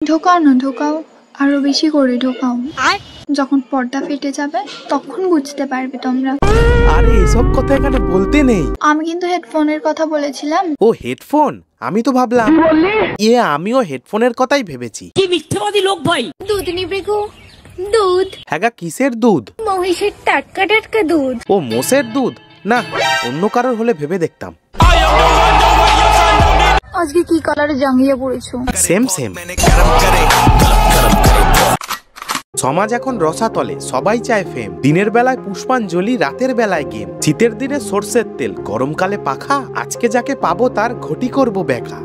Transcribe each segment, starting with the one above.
ঢোকাও না, ঢোকাও, আরো বেশি করে ঢোকাও। যখন পর্দা ফেটে যাবে তখন বুঝতে পারবে তোমরা। আরে এসব কথা এখানে বলতে নেই। আমি কিন্তু হেডফোনের কথা বলেছিলাম। ও হেডফোন, আমি তো ভাবলাম আমিও হেডফোনের কথাই ভেবেছি। কি মিথ্যাবাদী লোক ভাই। দুধ নিবে গো, দুধ। হ্যাঁ গা, কিসের দুধ? মহিষের টাটকা টাটকা দুধ। ও মোষের দুধ না, অন্য কারোর হলে ভেবে দেখতাম। আজকে কি কালারে জাঙ্গিয়া পড়েছো? Same same. সমাজ এখন রসাতলে, সবাই চায় ফেম। দিনের বেলায় পুষ্পাঞ্জলি, রাতের বেলায় গেম। শীতের দিনে সর্ষের তেল, গরমকালে পাখা। আজকে যাকে পাবো তার ঘটি করব ব্যাখ্যা।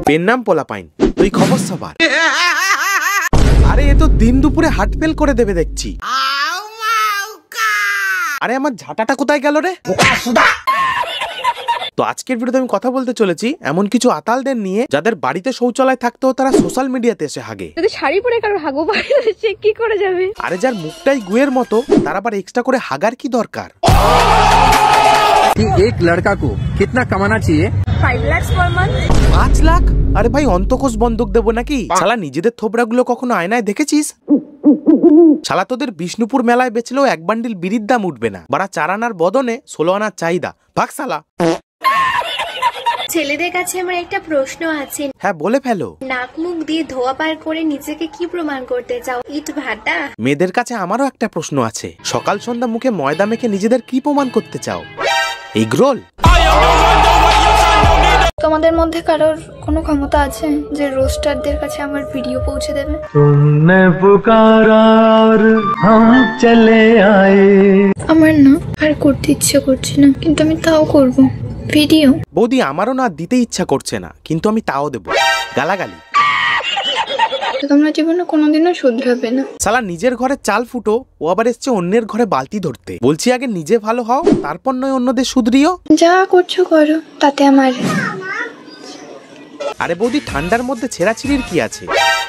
পেন নাম পোলাপাইন, তুই খবর সবার। আরে এ তো দিন দুপুরে হার্ট ফেল করে দেবে দেখছি। আরে আমার ঝাঁটাটা কোথায় গেল রে? তো আজকের ভিডিওতে আমি কথা বলতে চলেছি এমন কিছু আতালদের নিয়ে যাদের বাড়িতে শৌচালয় থাকতেও তারা সোশ্যাল মিডিয়াতে এসে হাগে। যদি শাড়ি পরে কারোর হাগু বাইরে সে কি করে যাবে? আরে যার মুখটাই গুয়ের মতো তার আবার এক্সট্রা করে হাগার কি দরকার? एक लड़का को कितना कमाना चाहिए? 5 লাখ per month। 5 লাখ? আরে ভাই অন্তকোষ বন্দুক দেবো নাকি? শালা নিজেদের থোবড়াগুলো কখনো আয়নায় দেখেছিস? শালা তোদের বিষ্ণুপুর মেলায় বেচলেও 1 বান্ডিল বিড়ির দাম উঠবে না। বাড়া 4 আনার বদনে 16 আনার চাহিদা। ভাগ শালা। ছেলেদের কাছে আমার একটা প্রশ্ন আছে। হ্যাঁ বলে ফেলো। নাক মুখ দিয়ে ধোয়া পার করে নিজেকে কি প্রমাণ করতে চাও? ইট ভাটা। মেয়েদের কাছে আমারও একটা প্রশ্ন আছে। সকাল সন্ধ্যা মুখে ময়দা মেখে নিজেদের কি প্রমাণ করতে চাও? এগরোল? তোমাদের মধ্যে কারোর কোনো ক্ষমতা আছে যে রোস্টারদের কাছে আমার ভিডিও পৌঁছে দেবে? तुमने पुकारा और हम चले आए। আমার না আর করতে ইচ্ছে করছে না, কিন্তু আমি তাও করব ভিডিও। বৌদি আমারও না দিতে ইচ্ছা করছে না, কিন্তু আমি তাও দেবো। গালাগালি। তোমরা জীবনে কোনোদিনও শুধরাবে না। শালা নিজের ঘরে চাল ফুটো, ও আবার এসছে অন্যের ঘরে বালতি ধরতে। বলছি আগে নিজে ভালো হও, তারপর নয় অন্যদের শুধরিও। যা করছো করো, তাতে আমার। আরে বৌদি ঠান্ডার মধ্যে ছেঁড়াছিড়ির কি আছে?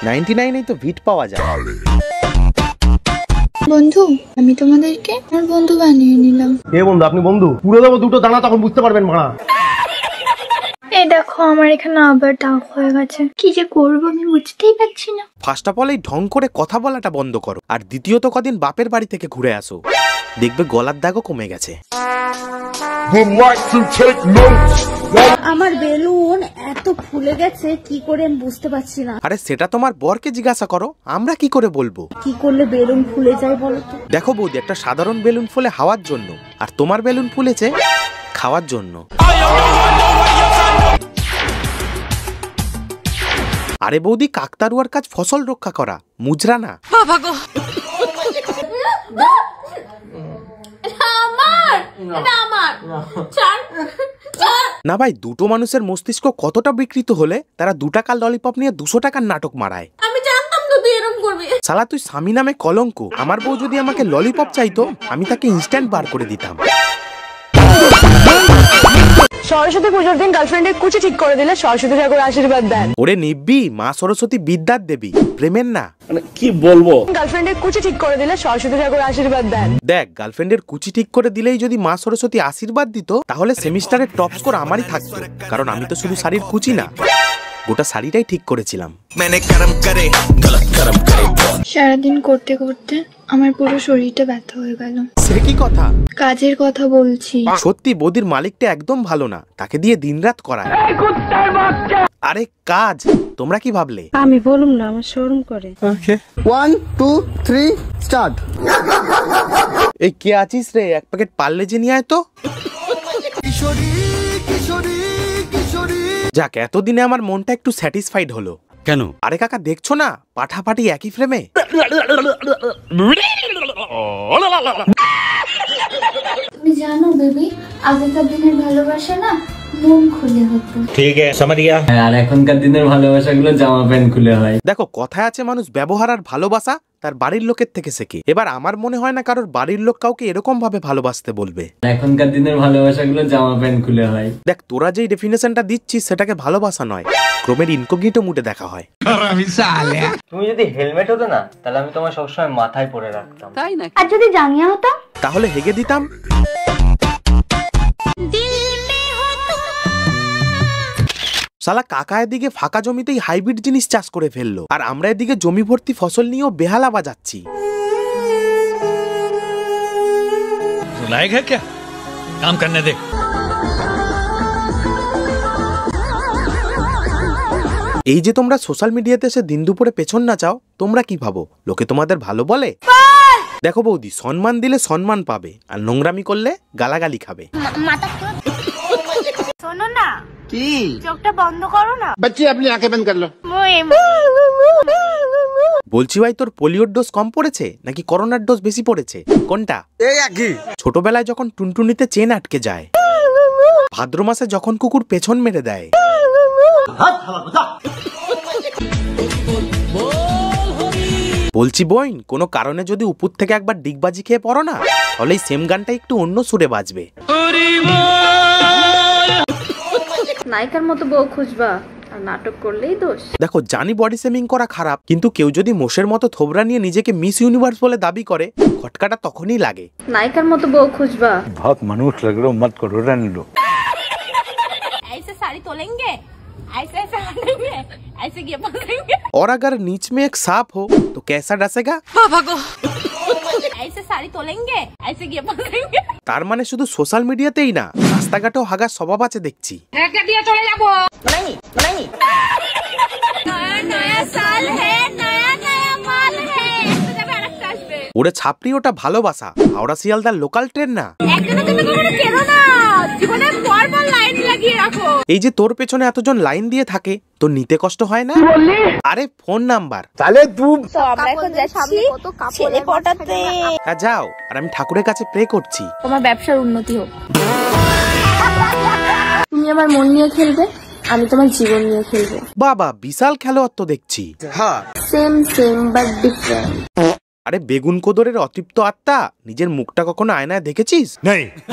99 তো ভিট পাওয়া যায়। বন্ধু, আমি তোমাদেরকে আমার বন্ধু বানিয়ে নিলাম। এ বন্ধু, আপনি বন্ধু? পুরো দেবো দুটো দানা, তখন বুঝতে পারবেন মারা। এই দেখো আমার এখানে আবার দাগ হয়ে গেছে। কি যে করবো আমি বুঝতেই পারছি না। ফার্স্ট অফ অল এই ঢং করে কথা বলাটা বন্ধ করো, আর দ্বিতীয়ত কদিন বাপের বাড়ি থেকে ঘুরে আসো, দেখবে গলার দাগও কমে গেছে। আমার বেলুন এত ফুলে গেছে কি করে আমি বুঝতে পারছি না। আরে সেটা তোমার বরকে জিজ্ঞাসা করো, আমরা কি করে বলবো? কি করলে বেলুন ফুলে যায় বলো তো? দেখো বৌদি, একটা সাধারণ বেলুন ফুলে হাওয়ার জন্য, আর তোমার বেলুন ফুলেছে খাওয়ার জন্য। আরে বৌদি, কাকতারুয়ার কাজ ফসল রক্ষা করা, মুজরা না। না ভাই, দুটো মানুষের মস্তিষ্ক কতটা বিকৃত হলে তারা 2 টাকার ললিপপ নিয়ে 200 টাকার নাটক মারায়। আমি জানতাম তো তুই এরকম করবি। শালা তুই স্বামী নামে কলঙ্ক। আমার বউ যদি আমাকে ললিপপ চাইতো আমি তাকে ইনস্ট্যান্ট বার করে দিতাম। সরস্বতী পুজোর দিন গার্লফ্রেন্ডের কুচি ঠিক করে দিলে সরস্বতী ঠাকুর আশীর্বাদ দেন। ওরে নিব্বি, মা সরস্বতী বিদ্যার দেবী, প্রেমের না। মানে কি বলবো? গার্লফ্রেন্ডের কুচি ঠিক করে দিলে সরস্বতী ঠাকুর আশীর্বাদ দেন। দেখ, গার্লফ্রেন্ডের কুচি ঠিক করে দিলেই যদি মা সরস্বতী আশীর্বাদ দিত, তাহলে সেমিস্টারের টপ স্কোর আমারই থাকতো, কারণ আমি তো শুধু শাড়ির কুচি না, গোটা শাড়িটাই ঠিক করেছিলাম। সারাদিন করতে করতে আমার পুরো শরীরটা ব্যথা হয়ে গেল। সে কি কথা? কাজের কথা বলছি। সত্যি বৌদির মালিকটা একদম ভালো না, তাকে দিয়ে দিনরাত করায়। আরে কাজ, তোমরা কি ভাবলে? আমি বলুম না, আমার শরম করে। 1 2 3 স্টার্ট। এই কে আছিস রে? 1 প্যাকেট পার্লে যে নিয়ে আয় তো। যাক, এতদিনে আমার মনটা একটু স্যাটিসফাইড হলো। কেন? আরে কাকা দেখছো না, পাঠাপাঠি একই ফ্রেমে। তুমি জানো বেবি, আগেকার দিনের ভালোবাসা না মন খুলে হতো। ঠিক আছে, समझ गया। আর এখনকার দিনের ভালোবাসাগুলো জামা প্যান্ট খুলে হয়। দেখো, কথায় আছে মানুষ ব্যবহার আর ভালোবাসা তার বাড়ির লোকের থেকে শেখে। এবার আমার মনে হয় না কারোর বাড়ির লোক কাউকে এরকম ভাবে ভালোবাসতে বলবে। এখনকার দিনের ভালোবাসাগুলো জামা প্যান্ট খুলে হয়। দেখ, তোরা যেই ডেফিনেশনটা দিচ্ছিস সেটাকে ভালোবাসা নয়, ক্রমের ইনকগনিটো মুডে দেখা হয়। তুমি যদি হেলমেট হতো না, তাহলে আমি তোমার সবসময় মাথায় পরে রাখতাম। তাই না? আর যদি জাঙ্গিয়া হতাম তাহলে হেগে দিতাম। শালা কাকা এদিকে ফাঁকা জমিতেই হাইব্রিড জিনিস চাষ করে ফেললো, আর আমরা এদিকে জমি ভর্তি ফসল নিয়েও বেহালা বাজাচ্ছি। लायक है क्या काम करने दे। এই যে তোমরা সোশ্যাল মিডিয়াতে এসে দিন দুপুরে পেছন না চাও, তোমরা কি ভাবো লোকে তোমাদের ভালো বলে? দেখো বৌদি, সম্মান দিলে সম্মান পাবে, আর নোংরামি করলে গালাগালি খাবে। শোনো না, কি চোখটা বন্ধ করো না। बच्चे अपनी आंखें बंद कर लो। বলছি ভাই, তোর পোলিওর ডোজ কম পড়েছে নাকি করোনার ডোজ বেশি পড়েছে, কোনটা? ছোটবেলায় যখন টুনটুনিতে চেন আটকে যায়, ভাদ্র মাসে যখন কুকুর পেছন মেরে দেয়, বলছি বোন, কোনো কারণে যদি উপর থেকে একবার ডিগবাজি খেয়ে পড়ো না, তাহলে এই সেম গানটা একটু অন্য সুরে বাজবে। নায়িকার মতো বউ খুঁজবা আর নাটক করলেই দোষ। দেখো, জানি বডি শেমিং করা খারাপ, কিন্তু কেউ যদি মোষের মতো থোবরা নিয়ে নিজেকে মিস ইউনিভার্স বলে দাবি করে, খটকাটা তখনই লাগে। নায়িকার মতো বউ খুঁজবা। बहुत मनुष्य लग रहे हो, मत करो, रहने दो। ऐसे साड़ी तोलेंगे, ऐसे ऐसे हटेंगे, ऐसे ये पकड़ेंगे। और अगर नीच में एक सांप हो तो कैसा डसेगा? ऐसे साड़ी तोलेंगे, ऐसे ये पकड़ेंगे। তার মানে শুধু সোশ্যাল মিডিয়াতেই না, রাস্তাঘাটেও হাগার স্বভাব আছে দেখছি। একটা দিয়ে চলে যাবো। নয়া সাল হে, নয়া নয়া মাল হে। যাবে আরেকটা আসবে। ওরে ছাপড়ি, ওটা ভালোবাসা, হাওড়া শিয়ালদার লোকাল ট্রেন না। একজনের জন্য কখনো কেনো না, জীবনে পরপর লাইন লাগিয়ে রাখো। এই যে তোর পেছনে এতজন লাইন দিয়ে থাকে, তোর নিতে কষ্ট হয় না? আরে ফোন নাম্বার তো আমরা এখন যাচ্ছি ছেলে পটাতে। হ্যাঁ যাও, আর আমি ঠাকুরের কাছে প্রে করছি তোমার ব্যবসার উন্নতি হোক। তুমি আমার মন নিয়ে খেলবে, আমি তোমার জীবন নিয়ে খেলবো। বাবা, বিশাল খেলোয়াড় তো দেখছি। Same same but different. আরে বেগুন কোদরের অতৃপ্ত আত্মা, নিজের মুখটা কখনো আয়নায় দেখেছিস?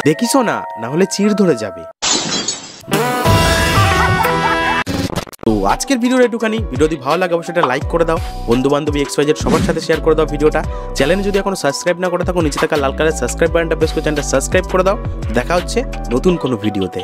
দেখিসও না, না হলে চিড় ধরে যাবে। তো আজকের ভিডিওটা একটুখানি, ভিডিও যদি ভালো লাগে অবশ্যই এটা লাইক করে দাও, বন্ধু বান্ধবী XYZ সবার সাথে শেয়ার করে দাও ভিডিওটা। চ্যানেলে যদি এখনো সাবস্ক্রাইব না করে থাকো, নিচে থাকা লাল কালার সাবস্ক্রাইব বাটনটা প্রেস করে চ্যানেলটা সাবস্ক্রাইব করে দাও। দেখা হচ্ছে নতুন কোনো ভিডিওতে।